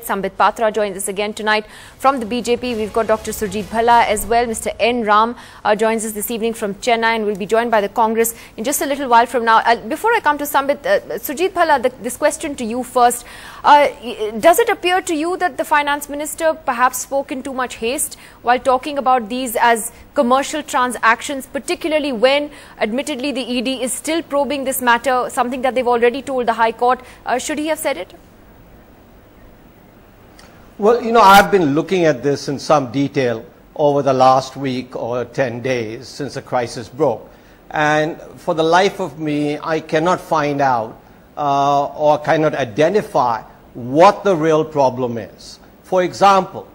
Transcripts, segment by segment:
Sambit Patra joins us again tonight from the BJP. We've got Dr. Surjit Bhalla as well. Mr. N. Ram joins us this evening from Chennai and will be joined by the Congress in just a little while from now. Before I come to Sambit, Surjit Bhalla, this question to you first. Does it appear to you that the Finance Minister perhaps spoke in too much haste while talking about these as commercial transactions, particularly when, admittedly, the ED is still probing this matter, something that they've already told the High Court? Should he have said it? Well, you know, I've been looking at this in some detail over the last week or 10 days since the crisis broke. And for the life of me, I cannot find out or cannot identify what the real problem is. For example,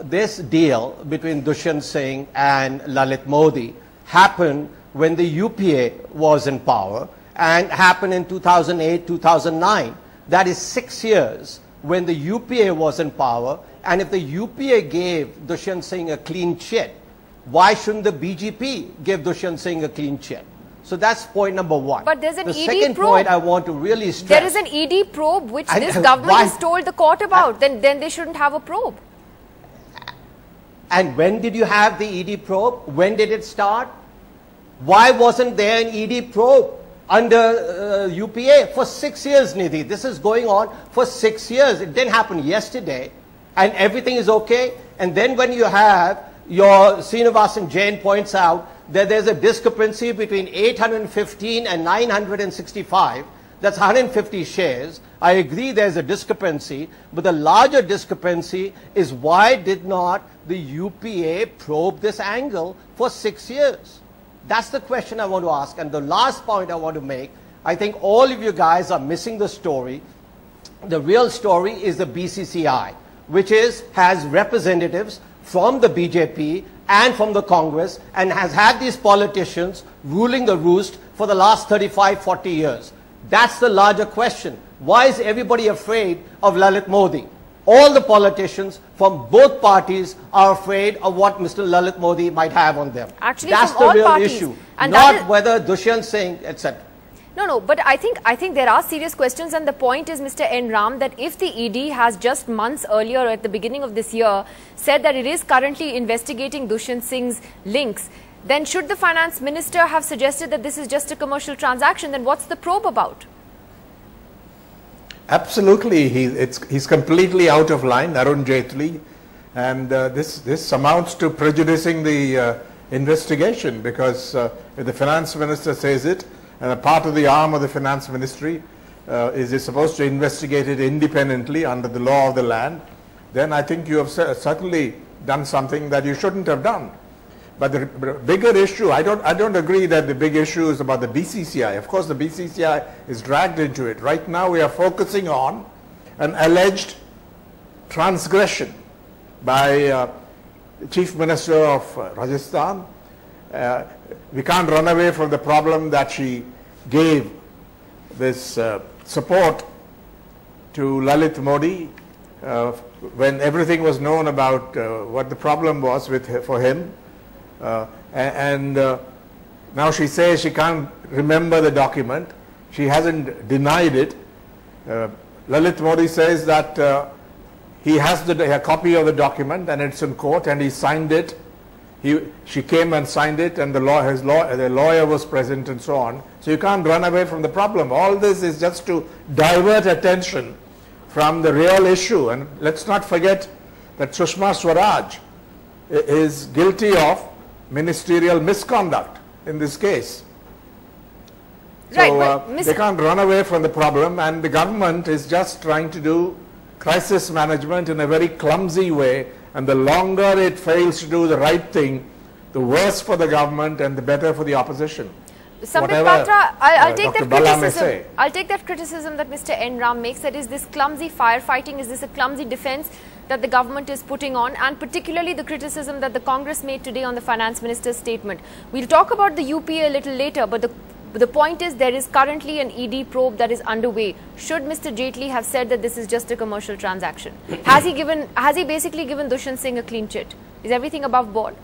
this deal between Dushyant Singh and Lalit Modi happened when the UPA was in power and happened in 2008, 2009. That is 6 years when the UPA was in power, and if the UPA gave Dushyant Singh a clean chit, why shouldn't the BJP give Dushyant Singh a clean chit? So that's point number one. But there's an ED probe. The second point I want to really stress. There is an ED probe which this government has told the court about. Then they shouldn't have a probe. And when did you have the ED probe? When did it start? Why wasn't there an ED probe under UPA for 6 years, Nidhi? This is going on for 6 years. It didn't happen yesterday, and everything is okay. And then when you have your Srinivasan Jain points out that there's a discrepancy between 815 and 965, that's 150 shares. I agree there's a discrepancy, but the larger discrepancy is why did not the UPA probe this angle for 6 years? That's the question I want to ask. And the last point I want to make, I think all of you guys are missing the story. The real story is the BCCI, which has representatives from the BJP and from the Congress and has had these politicians ruling the roost for the last 35, 40 years. That's the larger question. Why is everybody afraid of Lalit Modi? All the politicians from both parties are afraid of what Mr. Lalit Modi might have on them. Actually, that's the real parties. issue, And not whether Dushyant Singh, etc. No, but I think there are serious questions, and the point is, Mr. N. Ram, that if the ED has just months earlier at the beginning of this year said that it is currently investigating Dushyant Singh's links, then should the Finance Minister have suggested that this is just a commercial transaction? Then what's the probe about? Absolutely, he's completely out of line, Arun Jaitley, and this amounts to prejudicing the investigation, because if the Finance Minister says it, and a part of the arm of the Finance Ministry is supposed to investigate it independently under the law of the land, then I think you have certainly done something that you shouldn't have done. But the bigger issue, I don't agree that the big issue is about the BCCI. Of course, the BCCI is dragged into it. Right now, we are focusing on an alleged transgression by the Chief Minister of Rajasthan. We can't run away from the problem that she gave this support to Lalit Modi when everything was known about what the problem was for him. Now she says she can't remember the document. She hasn't denied it. Lalit Modi says that he has a copy of the document and it's in court and he signed it. She came and signed it, and the lawyer was present and so on. So you can't run away from the problem. All this is just to divert attention from the real issue. And let's not forget that Sushma Swaraj is guilty of ministerial misconduct in this case. So they can't run away from the problem, and the government is just trying to do crisis management in a very clumsy way, and the longer it fails to do the right thing, the worse for the government and the better for the opposition. Sambit Patra, I'll take that criticism. I'll take that criticism that Mr. N. Ram makes, that is this clumsy firefighting, is this a clumsy defense that the government is putting on, and particularly the criticism that the Congress made today on the Finance Minister's statement. We'll talk about the UPA a little later, but the point is there is currently an ED probe that is underway. Should Mr. Jaitley have said that this is just a commercial transaction? Has he basically given Dushyant Singh a clean chit? Is everything above board?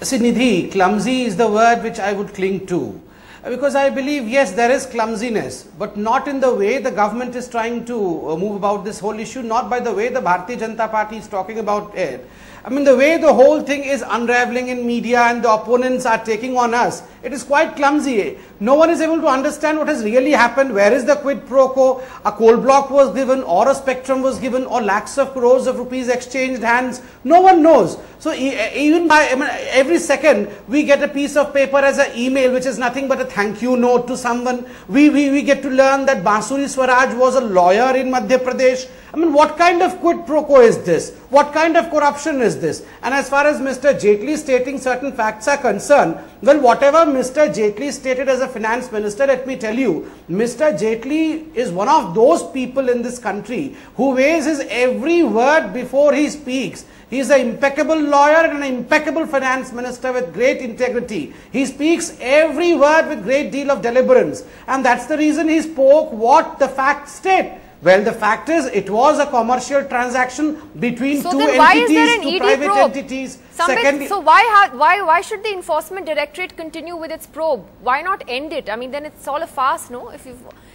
See, Nidhi, clumsy is the word which I would cling to. because I believe, yes, there is clumsiness, but not in the way the government is trying to move about this whole issue, not by the way the Bharatiya Janata Party is talking about it. I mean, the way the whole thing is unraveling in media and the opponents are taking on us, it is quite clumsy. No one is able to understand what has really happened. Where is the quid pro quo? A coal block was given, or a spectrum was given, or lakhs of crores of rupees exchanged hands. No one knows. So even by every second, we get a piece of paper as an email, which is nothing but a thank you note to someone. We get to learn that Bansuri Swaraj was a lawyer in Madhya Pradesh. I mean, what kind of quid pro quo is this? What kind of corruption is this? And as far as Mr. Jaitley stating certain facts are concerned, well, whatever Mr. Jaitley stated as a finance minister, let me tell you, Mr. Jaitley is one of those people in this country who weighs his every word before he speaks. He is an impeccable lawyer and an impeccable finance minister with great integrity. He speaks every word with great deal of deliberance. And that's the reason he spoke what the facts state. Well, the fact is, it was a commercial transaction between two entities, two private entities. So why should the Enforcement Directorate continue with its probe? Why not end it? I mean, then it's all a farce, no?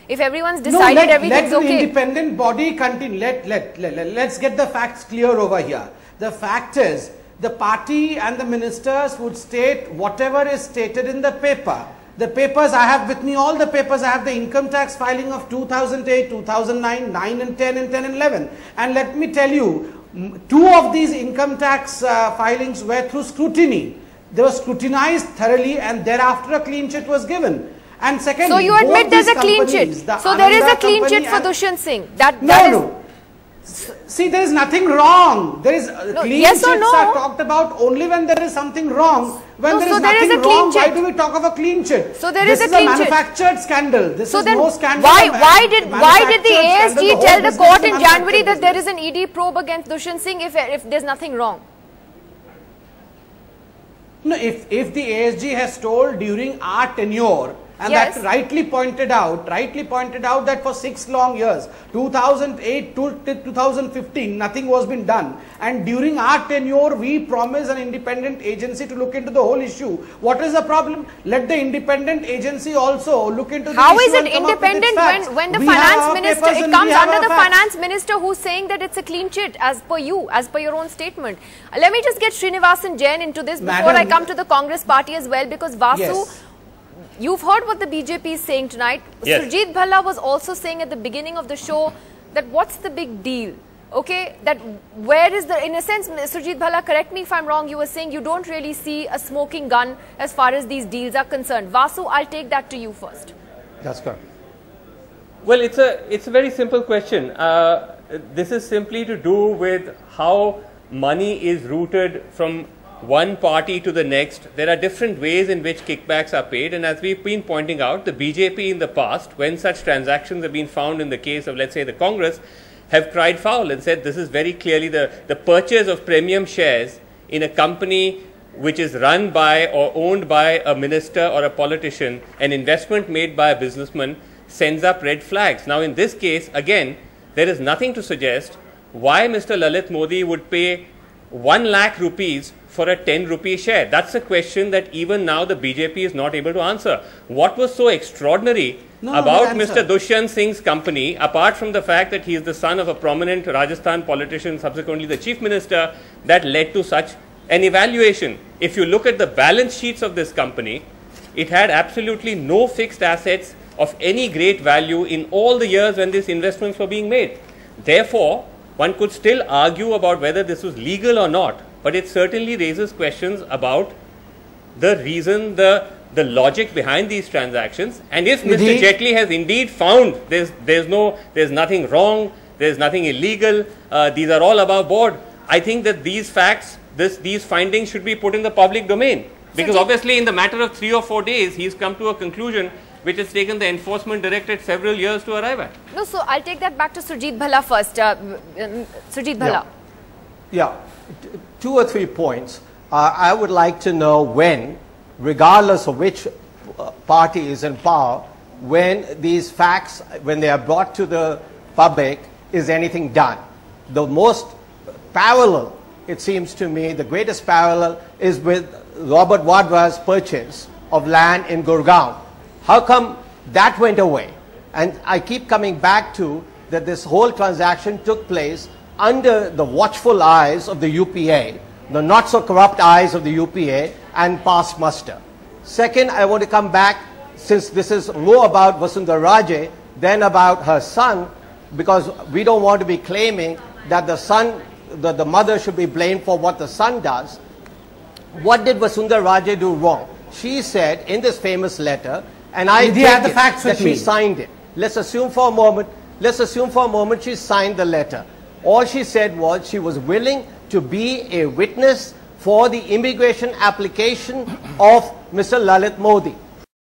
If everyone's decided everything's okay. Let the independent body continue. Let's get the facts clear over here. The fact is, the party and the ministers would state whatever is stated in the paper. The papers, I have with me all the papers. I have the income tax filing of 2008, 2009, 9 and 10 and 10 and 11. And let me tell you, two of these income tax filings were through scrutiny. They were scrutinized thoroughly and thereafter a clean chit was given. And secondly, so you admit there's a clean chit. So there is a clean chit for Dushyant Singh. No. See, there is nothing wrong. There is clean chits are talked about only when there is something wrong. When there is nothing wrong, why do we talk of a clean chit? So there is a clean chit. This is a manufactured scandal. This is no scandal. Why did the ASG tell the court in January that there is an ED probe against Dushyant Singh if there's nothing wrong? No, if the ASG has told during our tenure, and that rightly pointed out that for 6 long years, 2008 to 2015, nothing was been done. And during our tenure, we promised an independent agency to look into the whole issue. What is the problem? Let the independent agency also look into the issue. How is it independent when the finance minister, it comes under the finance minister who's saying that it's a clean chit as per you, as per your own statement. Let me just get Srinivasan Jain into this before I come to the Congress party as well, because Vasu, you've heard what the BJP is saying tonight. Yes. Surjit Bhalla was also saying at the beginning of the show that what's the big deal? Okay, that where is the, in a sense, Surjit Bhalla, correct me if I'm wrong, you were saying you don't really see a smoking gun as far as these deals are concerned. Vasu, I'll take that to you first. That's correct. Well, it's a very simple question. This is simply to do with how money is routed from one party to the next. There are different ways in which kickbacks are paid, and as we've been pointing out, the BJP in the past, when such transactions have been found in the case of, let's say, the Congress, have cried foul and said this is very clearly the purchase of premium shares in a company which is run by or owned by a minister or a politician, an investment made by a businessman, sends up red flags. Now, in this case, again, there is nothing to suggest why Mr. Lalit Modi would pay 1 lakh rupees for a 10 rupee share. That's a question that even now the BJP is not able to answer. What was so extraordinary about Mr. Dushyant Singh's company, apart from the fact that he is the son of a prominent Rajasthan politician, subsequently the chief minister, that led to such an evaluation? If you look at the balance sheets of this company, it had absolutely no fixed assets of any great value in all the years when these investments were being made. Therefore, one could still argue about whether this was legal or not, but it certainly raises questions about the reason, the logic behind these transactions. And if Mr. Jaitley has indeed found there's nothing wrong, there's nothing illegal, these are all above board, I think that these facts, these findings should be put in the public domain. Because obviously in the matter of 3 or 4 days, he's come to a conclusion which has taken the Enforcement Directorate several years to arrive at. No, so I'll take that back to Surjit Bhalla first. Surjit Bhalla. Yeah. 2 or 3 points. I would like to know when, regardless of which party is in power, when these facts, when they are brought to the public, is anything done. The most parallel, it seems to me, the greatest parallel is with Robert Vadra's purchase of land in Gurgaon. How come that went away? And I keep coming back to that this whole transaction took place under the watchful eyes of the UPA, the not so corrupt eyes of the UPA, and passed muster. Second, I want to come back, since this is more about Vasundhara Raje than about her son, because we don't want to be claiming that the son, the mother should be blamed for what the son does. What did Vasundhara Raje do wrong? She said in this famous letter, and I take have the it facts that with me. she signed it. Let's assume for a moment she signed the letter. All she said was she was willing to be a witness for the immigration application of Mr. Lalit Modi.